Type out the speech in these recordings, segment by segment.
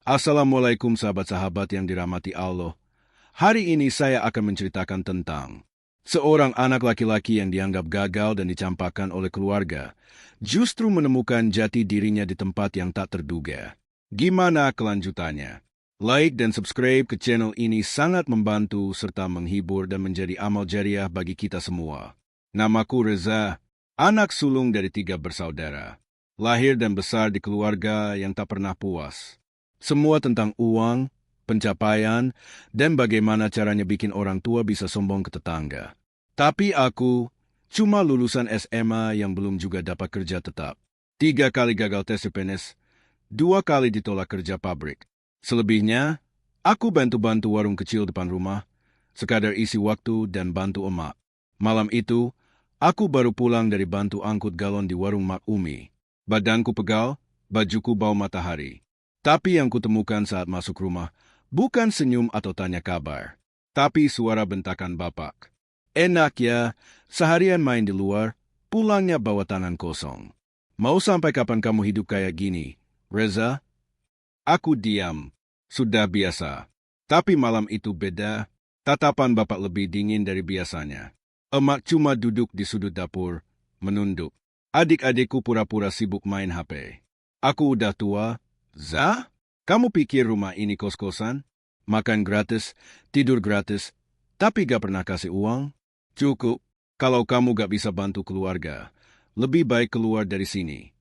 Assalamualaikum sahabat-sahabat yang dirahmati Allah. Hari ini saya akan menceritakan tentang seorang anak laki-laki yang dianggap gagal dan dicampakkan oleh keluarga, justru menemukan jati dirinya di tempat yang tak terduga. Gimana kelanjutannya? Like dan subscribe ke channel ini sangat membantu serta menghibur dan menjadi amal jariah bagi kita semua. Namaku Reza, anak sulung dari 3 bersaudara. Lahir dan besar di keluarga yang tak pernah puas. Semua tentang uang, pencapaian, dan bagaimana caranya bikin orang tua bisa sombong ke tetangga. Tapi aku cuma lulusan SMA yang belum juga dapat kerja tetap. 3 kali gagal tes CPNS, 2 kali ditolak kerja pabrik. Selebihnya, aku bantu-bantu warung kecil depan rumah, sekadar isi waktu dan bantu emak. Malam itu, aku baru pulang dari bantu angkut galon di warung Mak Umi. Badanku pegal, bajuku bau matahari. Tapi yang kutemukan saat masuk rumah, bukan senyum atau tanya kabar, tapi suara bentakan bapak. Enak ya, seharian main di luar, pulangnya bawa tangan kosong. Mau sampai kapan kamu hidup kayak gini, Reza? Aku diam, sudah biasa. Tapi malam itu beda, tatapan bapak lebih dingin dari biasanya. Emak cuma duduk di sudut dapur, menunduk. Adik-adikku pura-pura sibuk main HP. Aku udah tua. Za, kamu pikir rumah ini kos-kosan? Makan gratis, tidur gratis, tapi gak pernah kasih uang? Cukup, kalau kamu gak bisa bantu keluarga, lebih baik keluar dari sini.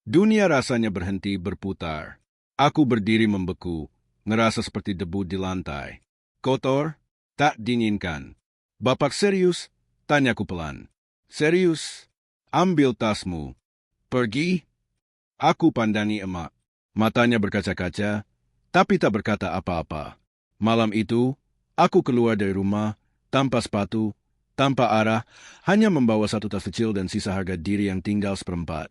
Dunia rasanya berhenti berputar. Aku berdiri membeku, ngerasa seperti debu di lantai. Kotor, tak diinginkan. Bapak serius? Tanyaku pelan. Serius? Ambil tasmu. Pergi? Aku pandani emak. Matanya berkaca-kaca, tapi tak berkata apa-apa. Malam itu, aku keluar dari rumah, tanpa sepatu, tanpa arah, hanya membawa 1 tas kecil dan sisa harga diri yang tinggal 1/4.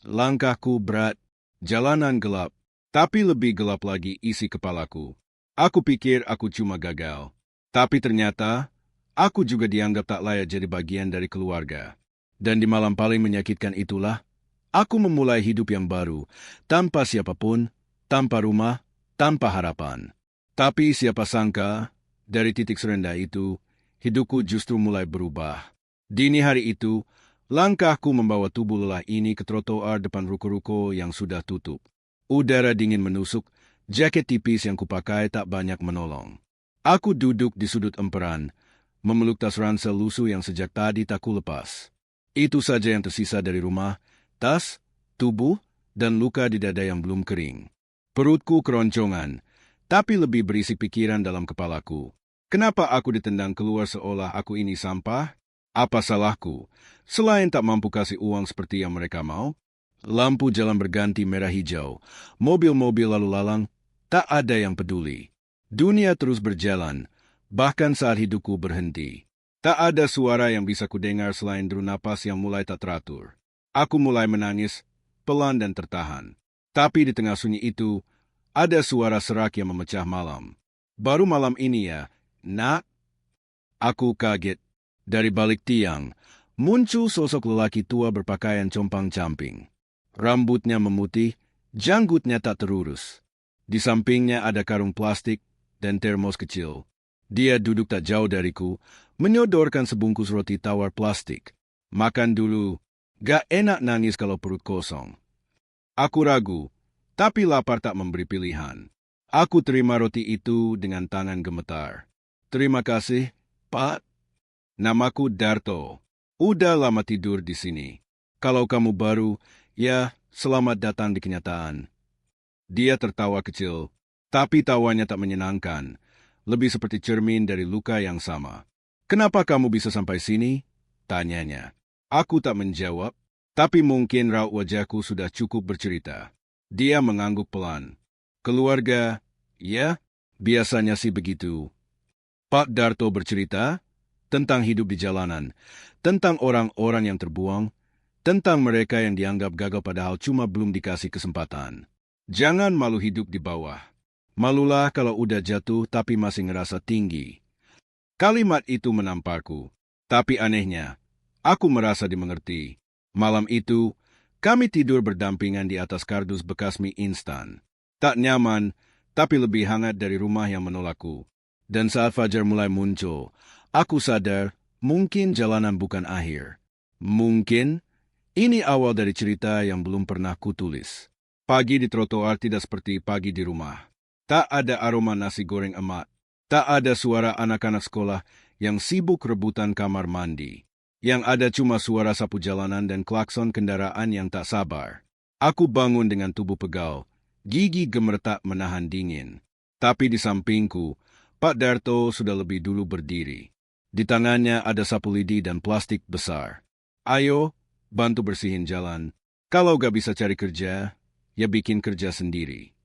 Langkahku berat, jalanan gelap, tapi lebih gelap lagi isi kepalaku. Aku pikir aku cuma gagal. Tapi ternyata, aku juga dianggap tak layak jadi bagian dari keluarga. Dan di malam paling menyakitkan itulah, aku memulai hidup yang baru, tanpa siapapun, tanpa rumah, tanpa harapan. Tapi siapa sangka, dari titik serendah itu, hidupku justru mulai berubah. Dini hari itu, langkahku membawa tubuh lelah ini ke trotoar depan ruko-ruko yang sudah tutup. Udara dingin menusuk, jaket tipis yang kupakai tak banyak menolong. Aku duduk di sudut emperan, memeluk tas ransel lusuh yang sejak tadi tak kulepas. Itu saja yang tersisa dari rumah, tas, tubuh, dan luka di dada yang belum kering. Perutku keroncongan, tapi lebih berisi pikiran dalam kepalaku. Kenapa aku ditendang keluar seolah aku ini sampah? Apa salahku, selain tak mampu kasih uang seperti yang mereka mau? Lampu jalan berganti merah hijau, mobil-mobil lalu lalang, tak ada yang peduli. Dunia terus berjalan, bahkan saat hidupku berhenti. Tak ada suara yang bisa kudengar selain deru napas yang mulai tak teratur. Aku mulai menangis, pelan dan tertahan. Tapi di tengah sunyi itu, ada suara serak yang memecah malam. Baru malam ini ya, nak? Aku kaget. Dari balik tiang, muncul sosok lelaki tua berpakaian compang-camping. Rambutnya memutih, janggutnya tak terurus. Di sampingnya ada karung plastik dan termos kecil. Dia duduk tak jauh dariku, menyodorkan sebungkus roti tawar plastik. Makan dulu. Gak enak nangis kalau perut kosong. Aku ragu, tapi lapar tak memberi pilihan. Aku terima roti itu dengan tangan gemetar. Terima kasih, Pak. Namaku Darto. Udah lama tidur di sini. Kalau kamu baru, ya selamat datang di kenyataan. Dia tertawa kecil, tapi tawanya tak menyenangkan. Lebih seperti cermin dari luka yang sama. Kenapa kamu bisa sampai sini? Tanyanya. Aku tak menjawab. Tapi mungkin raut wajahku sudah cukup bercerita. Dia mengangguk pelan. Keluarga, ya, biasanya sih begitu. Pak Darto bercerita tentang hidup di jalanan, tentang orang-orang yang terbuang, tentang mereka yang dianggap gagal padahal cuma belum dikasih kesempatan. Jangan malu hidup di bawah. Malulah kalau udah jatuh tapi masih ngerasa tinggi. Kalimat itu menamparku. Tapi anehnya, aku merasa dimengerti. Malam itu, kami tidur berdampingan di atas kardus bekas mie instan. Tak nyaman, tapi lebih hangat dari rumah yang menolakku. Dan saat fajar mulai muncul, aku sadar mungkin jalanan bukan akhir. Mungkin ini awal dari cerita yang belum pernah kutulis. Pagi di trotoar tidak seperti pagi di rumah. Tak ada aroma nasi goreng emak. Tak ada suara anak-anak sekolah yang sibuk rebutan kamar mandi. Yang ada cuma suara sapu jalanan dan klakson kendaraan yang tak sabar. Aku bangun dengan tubuh pegal, gigi gemeretak menahan dingin. Tapi di sampingku, Pak Darto sudah lebih dulu berdiri. Di tangannya ada sapu lidi dan plastik besar. Ayo, bantu bersihin jalan. Kalau gak bisa cari kerja, ya bikin kerja sendiri.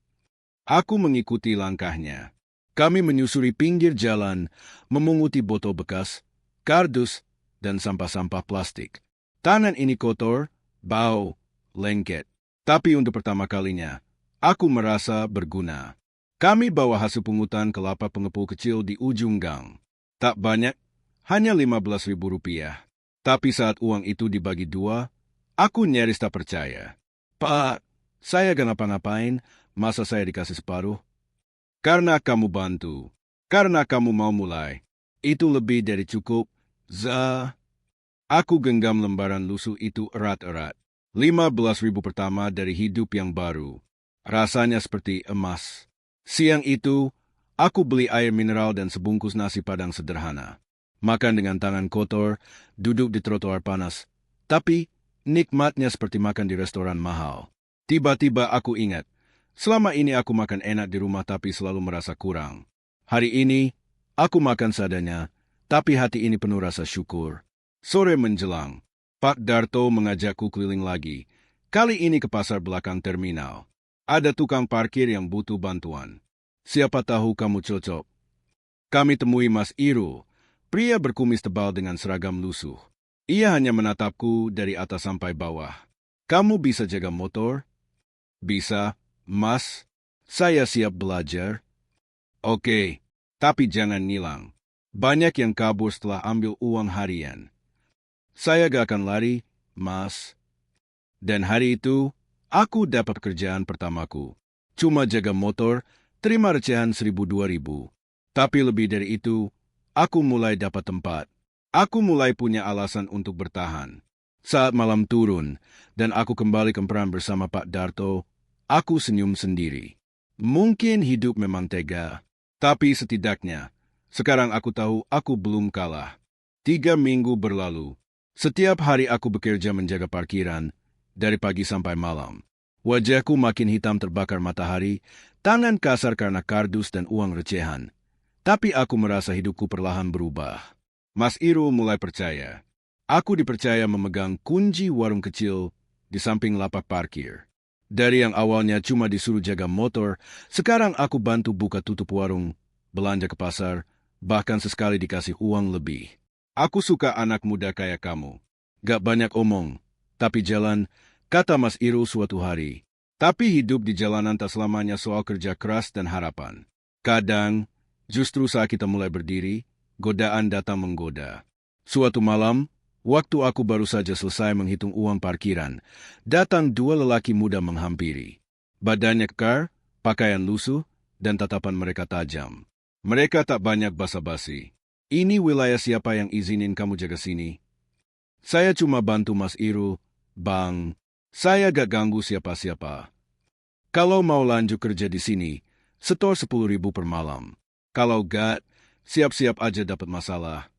Aku mengikuti langkahnya. Kami menyusuri pinggir jalan, memunguti botol bekas, kardus, dan sampah-sampah plastik. Tangan ini kotor, bau, lengket. Tapi untuk pertama kalinya, aku merasa berguna. Kami bawa hasil pungutan ke lapak pengepul kecil di ujung gang. Tak banyak, hanya Rp15.000. Tapi saat uang itu dibagi dua, aku nyaris tak percaya. Pak, saya gak ngapa-ngapain, masa saya dikasih separuh? Karena kamu bantu, karena kamu mau mulai. Itu lebih dari cukup, Za. Aku genggam lembaran lusuh itu erat-erat. 15.000 pertama dari hidup yang baru. Rasanya seperti emas. Siang itu, aku beli air mineral dan sebungkus nasi padang sederhana. Makan dengan tangan kotor, duduk di trotoar panas. Tapi, nikmatnya seperti makan di restoran mahal. Tiba-tiba aku ingat, selama ini aku makan enak di rumah tapi selalu merasa kurang. Hari ini, aku makan seadanya, tapi hati ini penuh rasa syukur. Sore menjelang, Pak Darto mengajakku keliling lagi, kali ini ke pasar belakang terminal. Ada tukang parkir yang butuh bantuan. Siapa tahu kamu cocok. Kami temui Mas Irul, pria berkumis tebal dengan seragam lusuh. Ia hanya menatapku dari atas sampai bawah. Kamu bisa jaga motor? Bisa, Mas. Saya siap belajar. Oke, tapi jangan ngilang. Banyak yang kabur setelah ambil uang harian. Saya gak akan lari, Mas. Dan hari itu, aku dapat pekerjaan pertamaku. Cuma jaga motor, terima recehan 1.000-2.000. Tapi lebih dari itu, aku mulai dapat tempat. Aku mulai punya alasan untuk bertahan. Saat malam turun, dan aku kembali ke peran bersama Pak Darto, aku senyum sendiri. Mungkin hidup memang tega, tapi setidaknya, sekarang aku tahu aku belum kalah. 3 minggu berlalu. Setiap hari aku bekerja menjaga parkiran, dari pagi sampai malam. Wajahku makin hitam terbakar matahari, tangan kasar karena kardus dan uang recehan. Tapi aku merasa hidupku perlahan berubah. Mas Irul mulai percaya. Aku dipercaya memegang kunci warung kecil di samping lapak parkir. Dari yang awalnya cuma disuruh jaga motor, sekarang aku bantu buka tutup warung, belanja ke pasar, bahkan sesekali dikasih uang lebih. Aku suka anak muda kayak kamu. Gak banyak omong, tapi jalan, kata Mas Irul suatu hari. Tapi hidup di jalanan tak selamanya soal kerja keras dan harapan. Kadang, justru saat kita mulai berdiri, godaan datang menggoda. Suatu malam, waktu aku baru saja selesai menghitung uang parkiran, datang 2 lelaki muda menghampiri. Badannya kekar, pakaian lusuh, dan tatapan mereka tajam. Mereka tak banyak basa-basi. Ini wilayah siapa yang izinin kamu jaga sini? Saya cuma bantu Mas Irul, Bang. Saya gak ganggu siapa-siapa. Kalau mau lanjut kerja di sini, setor 10.000 per malam. Kalau gak, siap-siap aja dapat masalah.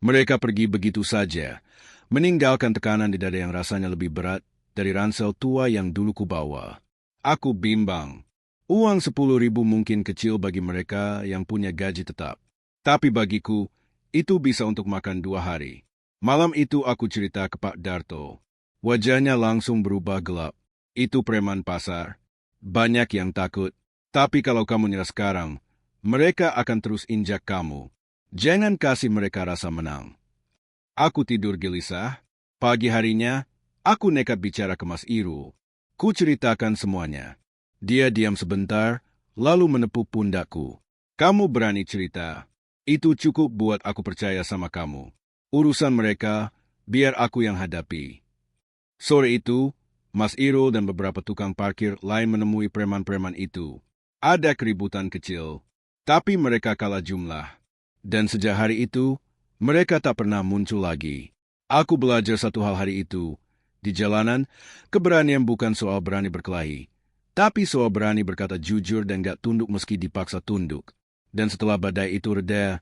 Mereka pergi begitu saja, meninggalkan tekanan di dada yang rasanya lebih berat dari ransel tua yang dulu kubawa. Aku bimbang. Uang 10.000 mungkin kecil bagi mereka yang punya gaji tetap. Tapi bagiku, itu bisa untuk makan 2 hari. Malam itu aku cerita ke Pak Darto. Wajahnya langsung berubah gelap. Itu preman pasar. Banyak yang takut. Tapi kalau kamu nyerah sekarang, mereka akan terus injak kamu. Jangan kasih mereka rasa menang. Aku tidur gelisah. Pagi harinya, aku nekat bicara ke Mas Irul. Ku ceritakan semuanya. Dia diam sebentar, lalu menepuk pundakku. Kamu berani cerita. Itu cukup buat aku percaya sama kamu. Urusan mereka, biar aku yang hadapi. Sore itu, Mas Irul dan beberapa tukang parkir lain menemui preman-preman itu. Ada keributan kecil, tapi mereka kalah jumlah. Dan sejak hari itu, mereka tak pernah muncul lagi. Aku belajar satu hal hari itu. Di jalanan, keberanian bukan soal berani berkelahi, tapi soal berani berkata jujur dan gak tunduk meski dipaksa tunduk. Dan setelah badai itu reda,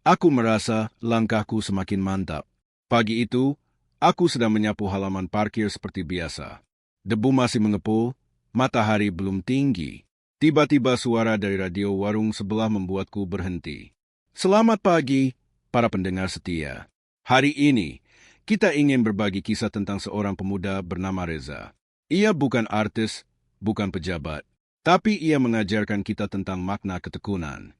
aku merasa langkahku semakin mantap. Pagi itu, aku sedang menyapu halaman parkir seperti biasa. Debu masih mengepul, matahari belum tinggi. Tiba-tiba suara dari radio warung sebelah membuatku berhenti. Selamat pagi, para pendengar setia. Hari ini, kita ingin berbagi kisah tentang seorang pemuda bernama Reza. Ia bukan artis, bukan pejabat, tapi ia mengajarkan kita tentang makna ketekunan.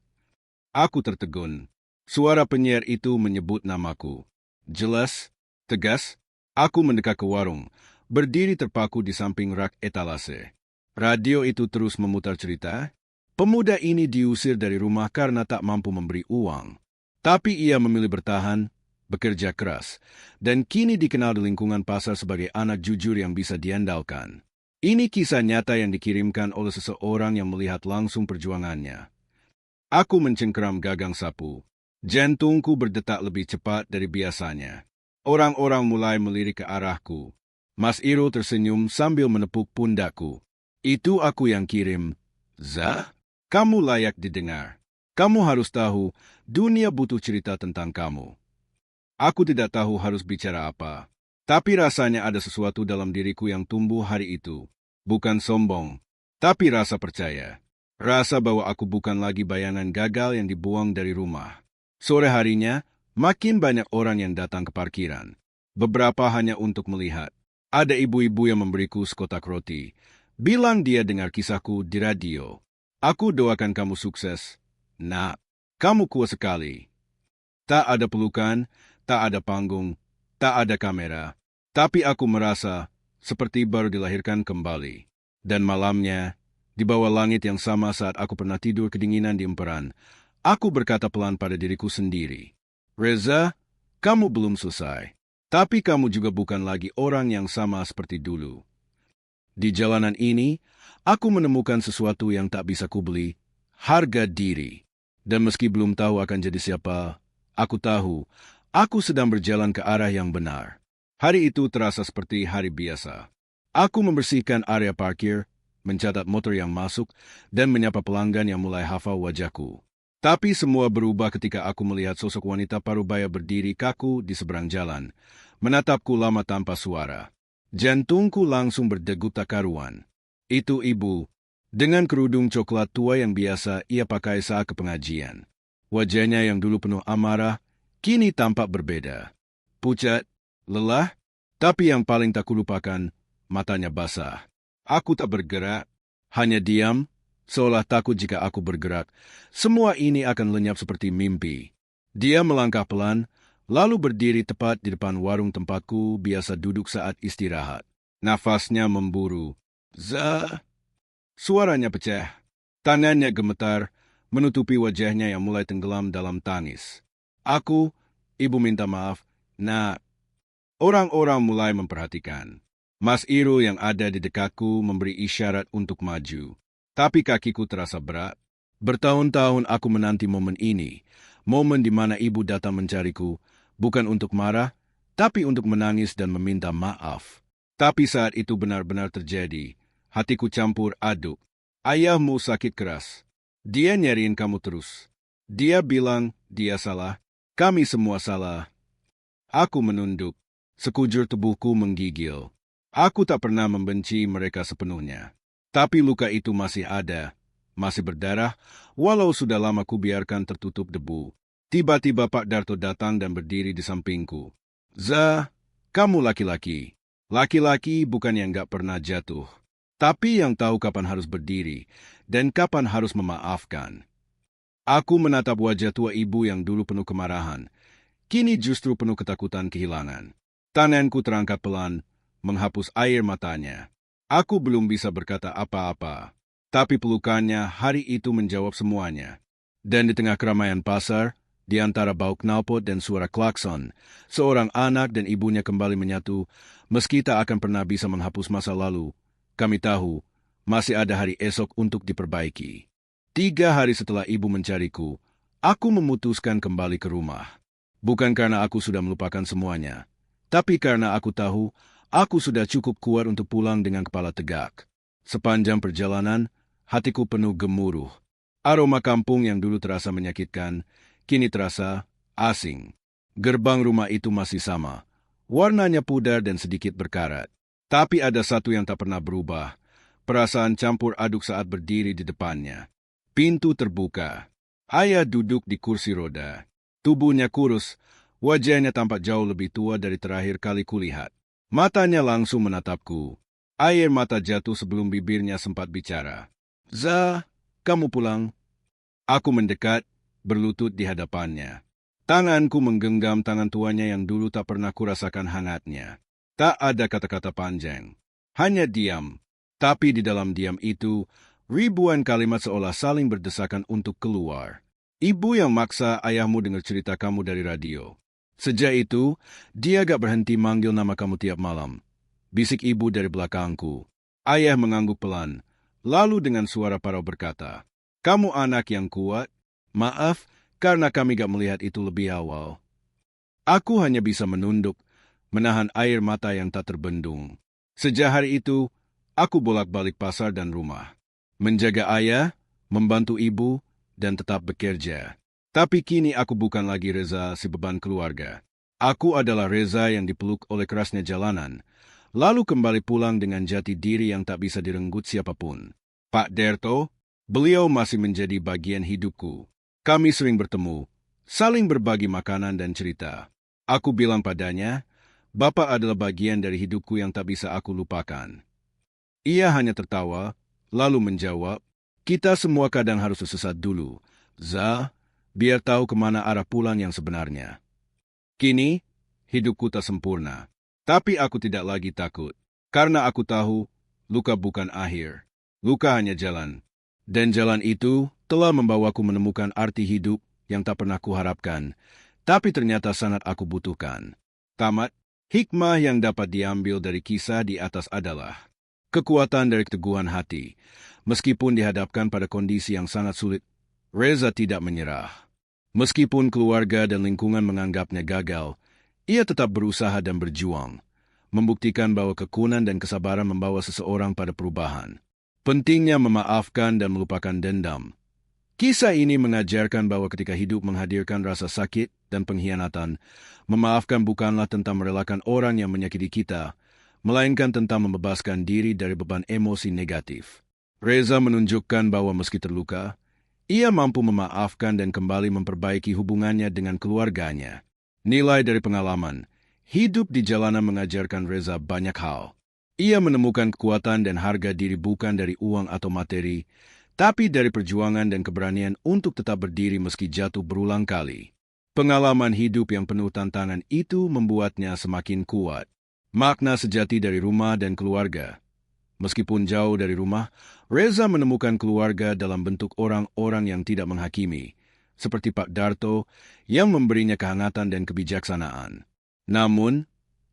Aku tertegun. Suara penyiar itu menyebut namaku. Jelas, tegas, aku mendekat ke warung, berdiri terpaku di samping rak etalase. Radio itu terus memutar cerita. Pemuda ini diusir dari rumah karena tak mampu memberi uang. Tapi ia memilih bertahan, bekerja keras, dan kini dikenal di lingkungan pasar sebagai anak jujur yang bisa diandalkan. Ini kisah nyata yang dikirimkan oleh seseorang yang melihat langsung perjuangannya. Aku mencengkeram gagang sapu. Jantungku berdetak lebih cepat dari biasanya. Orang-orang mulai melirik ke arahku. Mas Iro tersenyum sambil menepuk pundakku. Itu aku yang kirim. Za, kamu layak didengar. Kamu harus tahu, dunia butuh cerita tentang kamu. Aku tidak tahu harus bicara apa. Tapi rasanya ada sesuatu dalam diriku yang tumbuh hari itu. Bukan sombong, tapi rasa percaya. Rasa bahwa aku bukan lagi bayangan gagal yang dibuang dari rumah. Sore harinya, makin banyak orang yang datang ke parkiran. Beberapa hanya untuk melihat. Ada ibu-ibu yang memberiku sekotak roti. Bilang dia dengar kisahku di radio. Aku doakan kamu sukses. Nak, kamu kuat sekali. Tak ada pelukan, tak ada panggung, tak ada kamera. Tapi aku merasa seperti baru dilahirkan kembali. Dan malamnya, di bawah langit yang sama saat aku pernah tidur kedinginan di emperan, aku berkata pelan pada diriku sendiri. Reza, kamu belum selesai. Tapi kamu juga bukan lagi orang yang sama seperti dulu. Di jalanan ini, aku menemukan sesuatu yang tak bisa kubeli, harga diri. Dan meski belum tahu akan jadi siapa, aku tahu, aku sedang berjalan ke arah yang benar. Hari itu terasa seperti hari biasa. Aku membersihkan area parkir, mencatat motor yang masuk, dan menyapa pelanggan yang mulai hafal wajahku. Tapi semua berubah ketika aku melihat sosok wanita parubaya berdiri kaku di seberang jalan, menatapku lama tanpa suara. Jantungku langsung berdegup tak karuan. Itu ibu, dengan kerudung coklat tua yang biasa ia pakai saat ke pengajian. Wajahnya yang dulu penuh amarah, kini tampak berbeda. Pucat, lelah, tapi yang paling tak kulupakan, matanya basah. Aku tak bergerak, hanya diam, seolah takut jika aku bergerak. Semua ini akan lenyap seperti mimpi. Dia melangkah pelan, lalu berdiri tepat di depan warung tempatku biasa duduk saat istirahat. Nafasnya memburu. Za! Suaranya pecah. Tangannya gemetar, menutupi wajahnya yang mulai tenggelam dalam tangis. Ibu minta maaf, nak. Orang-orang mulai memperhatikan. Mas Iro yang ada di dekatku memberi isyarat untuk maju. Tapi kakiku terasa berat. Bertahun-tahun aku menanti momen ini. Momen di mana ibu datang mencariku, bukan untuk marah, tapi untuk menangis dan meminta maaf. Tapi saat itu benar-benar terjadi. Hatiku campur aduk. Ayahmu sakit keras. Dia nyariin kamu terus. Dia bilang dia salah. Kami semua salah. Aku menunduk. Sekujur tubuhku menggigil. Aku tak pernah membenci mereka sepenuhnya. Tapi luka itu masih ada. Masih berdarah, walau sudah lama kubiarkan tertutup debu. Tiba-tiba Pak Darto datang dan berdiri di sampingku. Za, kamu laki-laki. Laki-laki bukan yang gak pernah jatuh. Tapi yang tahu kapan harus berdiri dan kapan harus memaafkan. Aku menatap wajah tua ibu yang dulu penuh kemarahan. Kini justru penuh ketakutan kehilangan. Tanganku terangkat pelan, menghapus air matanya. Aku belum bisa berkata apa-apa. Tapi pelukannya hari itu menjawab semuanya. Dan di tengah keramaian pasar, di antara bau knalpot dan suara klakson, seorang anak dan ibunya kembali menyatu, meski tak akan pernah bisa menghapus masa lalu. Kami tahu, masih ada hari esok untuk diperbaiki. 3 hari setelah ibu mencariku, aku memutuskan kembali ke rumah. Bukan karena aku sudah melupakan semuanya, tapi karena aku tahu aku sudah cukup kuat untuk pulang dengan kepala tegak. Sepanjang perjalanan, hatiku penuh gemuruh. Aroma kampung yang dulu terasa menyakitkan, kini terasa asing. Gerbang rumah itu masih sama. Warnanya pudar dan sedikit berkarat. Tapi ada satu yang tak pernah berubah. Perasaan campur aduk saat berdiri di depannya. Pintu terbuka. Ayah duduk di kursi roda. Tubuhnya kurus, wajahnya tampak jauh lebih tua dari terakhir kali kulihat. Matanya langsung menatapku. Air mata jatuh sebelum bibirnya sempat bicara. "Za, kamu pulang?" Aku mendekat, berlutut di hadapannya. Tanganku menggenggam tangan tuanya yang dulu tak pernah kurasakan hangatnya. Tak ada kata-kata panjang. Hanya diam. Tapi di dalam diam itu, ribuan kalimat seolah saling berdesakan untuk keluar. "Ibu yang maksa ayahmu dengar cerita kamu dari radio. Sejak itu, dia gak berhenti manggil nama kamu tiap malam." Bisik ibu dari belakangku. Ayah mengangguk pelan, lalu dengan suara parau berkata, "Kamu anak yang kuat. Maaf, karena kami gak melihat itu lebih awal." Aku hanya bisa menunduk, menahan air mata yang tak terbendung. Sejak hari itu, aku bolak-balik pasar dan rumah. Menjaga ayah, membantu ibu, dan tetap bekerja. Tapi kini aku bukan lagi Reza si beban keluarga. Aku adalah Reza yang dipeluk oleh kerasnya jalanan, lalu kembali pulang dengan jati diri yang tak bisa direnggut siapapun. Pak Derto, beliau masih menjadi bagian hidupku. Kami sering bertemu, saling berbagi makanan dan cerita. Aku bilang padanya, Bapak adalah bagian dari hidupku yang tak bisa aku lupakan. Ia hanya tertawa, lalu menjawab, "Kita semua kadang harus sesat dulu, Za, biar tahu kemana arah pulang yang sebenarnya." Kini, hidupku tak sempurna. Tapi aku tidak lagi takut. Karena aku tahu, luka bukan akhir. Luka hanya jalan. Dan jalan itu telah membawaku menemukan arti hidup yang tak pernah kuharapkan, tapi ternyata sangat aku butuhkan. Tamat, hikmah yang dapat diambil dari kisah di atas adalah kekuatan dari keteguhan hati. Meskipun dihadapkan pada kondisi yang sangat sulit, Reza tidak menyerah. Meskipun keluarga dan lingkungan menganggapnya gagal, ia tetap berusaha dan berjuang, membuktikan bahwa kekunan dan kesabaran membawa seseorang pada perubahan. Pentingnya memaafkan dan melupakan dendam. Kisah ini mengajarkan bahwa ketika hidup menghadirkan rasa sakit dan pengkhianatan, memaafkan bukanlah tentang merelakan orang yang menyakiti kita, melainkan tentang membebaskan diri dari beban emosi negatif. Reza menunjukkan bahwa meski terluka, ia mampu memaafkan dan kembali memperbaiki hubungannya dengan keluarganya. Nilai dari pengalaman, hidup di jalanan mengajarkan Reza banyak hal. Ia menemukan kekuatan dan harga diri bukan dari uang atau materi, tapi dari perjuangan dan keberanian untuk tetap berdiri meski jatuh berulang kali. Pengalaman hidup yang penuh tantangan itu membuatnya semakin kuat. Makna sejati dari rumah dan keluarga. Meskipun jauh dari rumah, Reza menemukan keluarga dalam bentuk orang-orang yang tidak menghakimi, seperti Pak Darto yang memberinya kehangatan dan kebijaksanaan. Namun,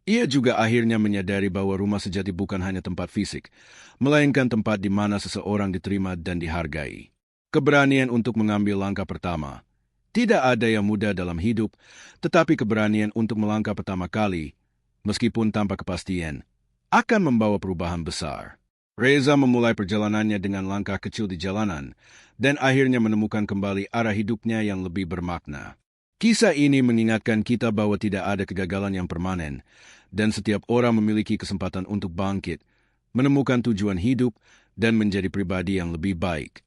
ia juga akhirnya menyadari bahwa rumah sejati bukan hanya tempat fisik, melainkan tempat di mana seseorang diterima dan dihargai. Keberanian untuk mengambil langkah pertama. Tidak ada yang mudah dalam hidup, tetapi keberanian untuk melangkah pertama kali, meskipun tanpa kepastian, akan membawa perubahan besar. Reza memulai perjalanannya dengan langkah kecil di jalanan, dan akhirnya menemukan kembali arah hidupnya yang lebih bermakna. Kisah ini mengingatkan kita bahwa tidak ada kegagalan yang permanen, dan setiap orang memiliki kesempatan untuk bangkit, menemukan tujuan hidup, dan menjadi pribadi yang lebih baik.